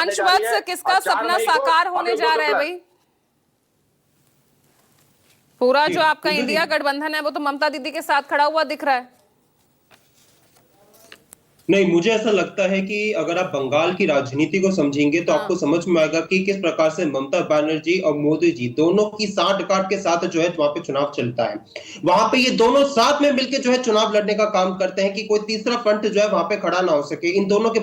वंशवत्स किसका सपना साकार होने जा रहा है भाई? पूरा जो आपका इंडिया गठबंधन है वो तो ममता दीदी के साथ खड़ा हुआ दिख रहा है। नहीं, मुझे ऐसा लगता है कि अगर आप बंगाल की राजनीति को समझेंगे तो आपको समझ में आएगा कि किस प्रकार से ममता बनर्जी और मोदी जी दोनों की साठ गांठ के साथ जो है वहां पे चुनाव चलता है। वहां पे ये दोनों साथ में मिलकर जो है चुनाव लड़ने का काम करते हैं कि कोई तीसरा फ्रंट जो है वहां पे खड़ा ना हो सके। इन दोनों के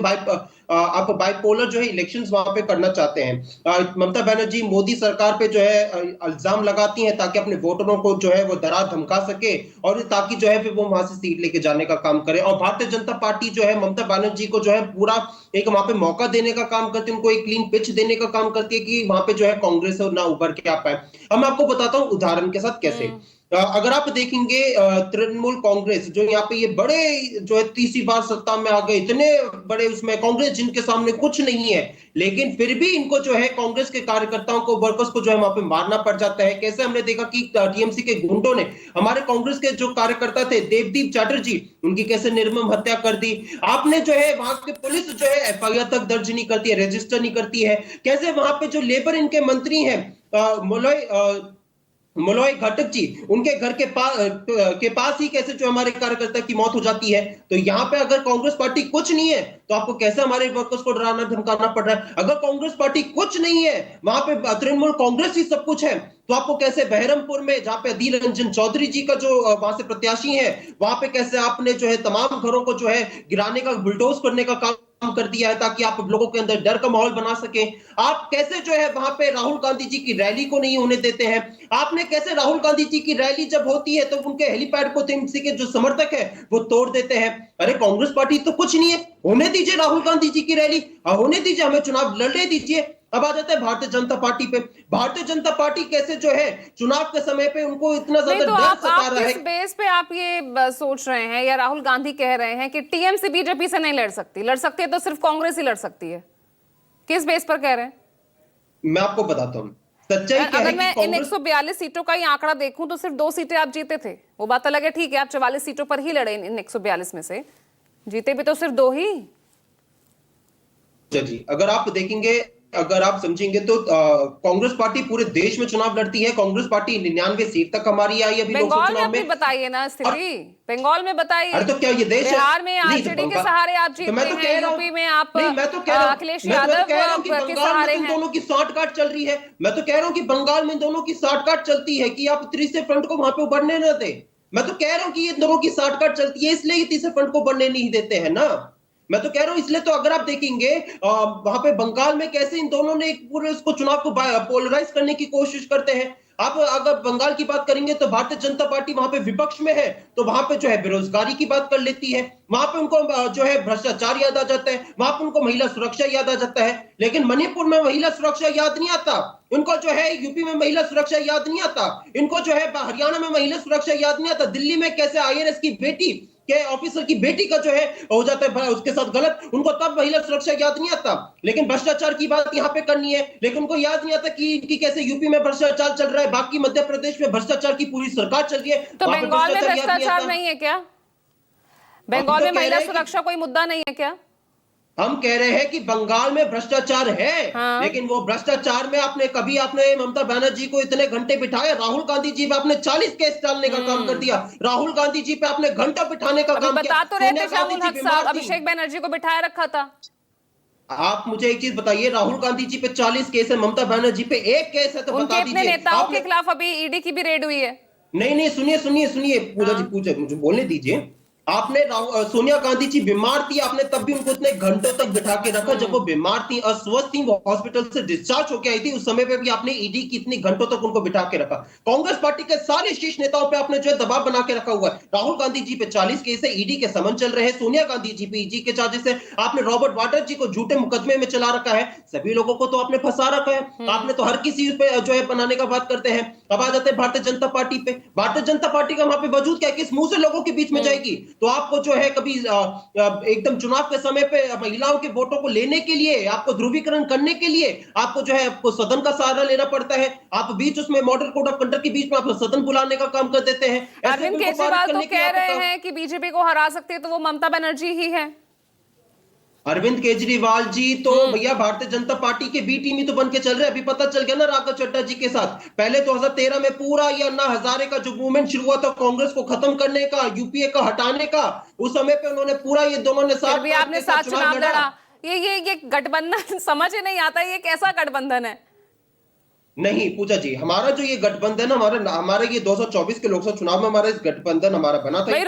आप बाइपोलर जो है इलेक्शंस वहां पे करना चाहते हैं। ममता बनर्जी मोदी सरकार पे जो है इल्जाम लगाती हैं ताकि अपने वोटरों को जो है वो डरा धमका सके और ताकि जो है फिर वो वहां से सीट लेके जाने का काम करे। और भारतीय जनता पार्टी जो है ममता बनर्जी को जो है पूरा एक वहां पे मौका देने का काम करती है, उनको एक क्लीन पिच देने का काम करती है कि वहां पे जो है कांग्रेस ना उभर के आ पाए। अब मैं आपको बताता हूं उदाहरण के साथ कैसे। अगर आप देखेंगे तृणमूल कांग्रेस जो यहाँ पे ये बड़े जो है तीसरी बार सत्ता में आ गए, इतने बड़े उसमें कांग्रेस जिनके सामने कुछ नहीं है, लेकिन फिर भी इनको जो है कांग्रेस के कार्यकर्ताओं को वर्कर्स को जो है वहां पे मारना पड़ जाता है। कैसे हमने देखा कि टीएमसी के गुंडों ने हमारे कांग्रेस के जो कार्यकर्ता थे देवदीप चैटर्जी उनकी कैसे निर्मम हत्या कर दी। आपने जो है वहां की पुलिस जो है एफआईआर तक दर्ज नहीं करती है, रजिस्टर नहीं करती है। कैसे वहां पे जो लेबर इनके मंत्री हैं मलॉय घटक जी, उनके घर के पास ही कैसे जो हमारे कार्यकर्ता की मौत हो जाती है। तो यहाँ पे अगर कांग्रेस पार्टी कुछ नहीं है तो आपको कैसे हमारे वर्कर्स को डराना धमकाना पड़ रहा है। अगर कांग्रेस पार्टी कुछ नहीं है, वहां पे तृणमूल कांग्रेस ही सब कुछ है, तो आपको कैसे बहरमपुर में जहां पे अधीर रंजन चौधरी जी का जो वहां से प्रत्याशी है, वहां पे कैसे आपने जो है तमाम घरों को जो है गिराने का बुलडोज करने का काम कर दिया है ताकि आप लोगों के अंदर डर का माहौल बना सके। आप कैसे जो है वहां पे राहुल गांधी जी की रैली को नहीं होने देते हैं। आपने कैसे राहुल गांधी जी की रैली जब होती है तो उनके हेलीपैड को टीएमसी के जो समर्थक है वो तोड़ देते हैं। अरे कांग्रेस पार्टी तो कुछ नहीं है, होने दीजिए राहुल गांधी जी की रैली, होने दीजिए, हमें चुनाव लड़ने दीजिए। अब आ जाता है भारतीय जनता पार्टी पे। भारतीय जनता पार्टी कैसे जो है चुनाव के समय पे उनको इतना ज्यादा तो डर सता रहा है। किस बेस पे आप ये सोच रहे हैं या राहुल गांधी कह रहे हैं कि टीएमसी बीजेपी से नहीं लड़ सकती? लड़ सकती है तो सिर्फ कांग्रेस ही लड़ सकती है। किस बेस पर कह रहे हैं? मैं आपको बताता हूँ सच्चाई क्या है। अगर मैं इन 142 सीटों का ही आंकड़ा देखूं तो सिर्फ 2 सीटें आप जीते थे। वो बात अलग है, ठीक है, आप 44 सीटों पर ही लड़े, इन 142 में से जीते भी तो सिर्फ 2 ही। जी, अगर आप देखेंगे, अगर आप समझेंगे तो कांग्रेस पार्टी पूरे देश में चुनाव लड़ती है। कांग्रेस पार्टी 99 सीट तक हमारी आई अभी लोकसभा चुनाव में। बताइए ना स्थिति बंगाल में बताइए। अरे तो क्या ये देश है? बिहार में आरजेडी के सहारे आप जीते हैं, यूपी में आप अखिलेश यादव के सहारे हैं। दोनों की साठगांठ चल रही है। मैं तो कह रहा हूँ कि बंगाल में दोनों की साठगांठ चलती है कि आप तीसरे फ्रंट को वहां पे उभरने न दे। मैं तो कह रहा हूँ कि ये दोनों की साठगांठ चलती है इसलिए तीसरे फ्रंट को उभरने नहीं देते हैं ना। मैं तो कह रहा हूं इसलिए। तो अगर आप देखेंगे वहां पे बंगाल में कैसे इन दोनों ने पूरे उसको चुनाव को पोलराइज करने की कोशिश करते हैं। आप अगर बंगाल की बात करेंगे तो भारतीय जनता पार्टी वहां पे विपक्ष में है तो वहां पे जो है बेरोजगारी की बात कर लेती है, वहां पे उनको जो है भ्रष्टाचार याद आ जाता है, वहां पे उनको महिला सुरक्षा याद आ जाता है। लेकिन मणिपुर में महिला सुरक्षा याद नहीं आता उनको, जो है यूपी में महिला सुरक्षा याद नहीं आता इनको, जो है हरियाणा में महिला सुरक्षा याद नहीं आता। दिल्ली में कैसे आईएएस की बेटी के ऑफिसर की बेटी का जो है हो जाता है उसके साथ गलत, उनको तब महिला सुरक्षा याद नहीं आता। लेकिन भ्रष्टाचार की बात यहाँ पे करनी है, लेकिन उनको याद नहीं आता कि इनकी कैसे यूपी में भ्रष्टाचार चल रहा है, बाकी मध्य प्रदेश में भ्रष्टाचार की पूरी सरकार चल रही है। तो बंगाल में भ्रष्टाचार नहीं है क्या? बंगाल में महिला सुरक्षा कोई मुद्दा नहीं है क्या? हम कह रहे हैं कि बंगाल में भ्रष्टाचार है। हाँ। लेकिन वो भ्रष्टाचार में आपने ममता बनर्जी को इतने घंटे बिठाया। राहुल गांधी जी पे आपने 40 केस डालने का काम कर दिया। राहुल गांधी जी पे आपने घंटा बिठाने का काम किया। बता तो रहे थे शामुल हक साहब, अभिषेक बनर्जी को बिठाया रखा था। आप मुझे एक चीज बताइए, राहुल गांधी जी पे 40 केस है, ममता बनर्जी पे 1 केस है, तो बता दीजिए। नेताओं के खिलाफ अभी ईडी की भी रेड हुई है। नहीं, सुनिए पूजा जी, पूछे मुझे बोलने दीजिए। आपने सोनिया गांधी जी बीमार थी, आपने तब भी उनको इतने घंटों तक बिठा के रखा। जब वो बीमार थी, अस्वस्थ थी, वो हॉस्पिटल से डिस्चार्ज होकर आई थी, उस समय पे भी आपने ईडी की इतनी घंटों तक उनको बिठा के रखा। कांग्रेस पार्टी के सारे शीर्ष नेताओं पे आपने जो है दबाव बना के रखा हुआ है। राहुल गांधी जी पे 40 केस है, ईडी के समन चल रहे हैं। सोनिया गांधी जी पे ईडी के चार्जेस है। आपने रॉबर्ट वाड्रा जी को झूठे मुकदमे में चला रखा है। सभी लोगों को तो आपने फंसा रखा है। आपने तो हर किसी पे जो है बनाने का बात करते हैं। अब आ जाते हैं भारतीय जनता पार्टी पे। भारतीय जनता पार्टी का वहां पे वजूद क्या है, किस मुंह से लोगों के बीच में जाएगी? तो आपको जो है कभी एकदम चुनाव के समय पे महिलाओं के वोटों को लेने के लिए, आपको ध्रुवीकरण करने के लिए आपको जो है आपको सदन का सहारा लेना पड़ता है। आप बीच उसमें मॉडल कोड ऑफ कंडक्ट के बीच में आप सदन बुलाने का काम कर देते हैं। अरविंद केजरीवाल तो कह रहे हैं कि बीजेपी को हरा सकती है तो वो ममता बनर्जी ही है। अरविंद केजरीवाल जी तो भैया भारतीय जनता पार्टी के बी टीम ही तो बन के चल रहे हैं। अभी पता चल गया ना राघव चड्ढा जी के साथ। पहले 2013 में पूरा ये अन्ना हजारे का जो मूवमेंट शुरू हुआ था कांग्रेस को खत्म करने का, यूपीए का हटाने का, उस समय पे उन्होंने पूरा ये दोनों ने फिर साथ भी आपने साथ चुनाव लड़ा। ये गठबंधन समझ ही नहीं आता, ये कैसा गठबंधन है? नहीं पूजा जी, हमारा जो ये गठबंधन हमारा ये 224 के लोकसभा चुनाव में हमारा इस गठबंधन हमारा बना था।